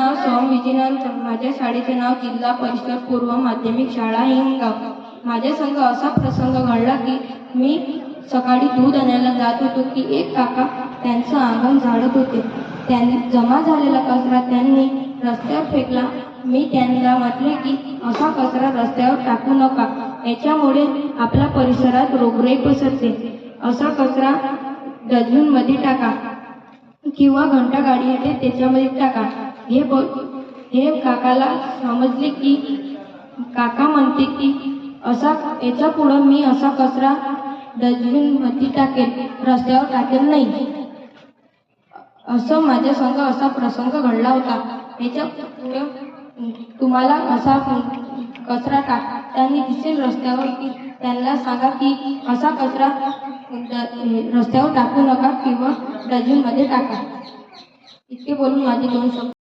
नाव सोम विजयनाथ. माझ्या शाळेचे नाव जिल्हा परिषद पूर्व माध्यमिक शाळा हिंगगाव. माझ्या संग असा प्रसंग घडला की मी सकाळी दूध आणायला जात होतो की एक काका त्यांचं अंगण झाडत होते. त्यांनी जमा झालेला कचरा त्यांनी रस्त्यावर फेकला. मी त्यांना म्हटले की असा कचरा रस्त्यावर टाकू नका, याच्यामुळे आपल्या परिसरात रोगराई पसरते. असा कचरा डस्टबिनमध्ये टाका किंवा घंटा गाडी येते त्याच्यामध्ये टाका. हे काकाला समजले की काका म्हणते की असा याच्या पुढं मी असा कचरा डस्टबिनमध्ये टाकेल, रस्त्यावर टाकेल नाही. असं माझ्या संग असा प्रसंग घडला होता. याच्या पुढे तुम्हाला असा कचरा टाकताना दिसेल रस्त्यावर की त्यांना सांगा की असा कचरा रस्त्यावर टाकू नका किंवा डस्टबिनमध्ये टाका. इतके बोलून माझे 2 शब्द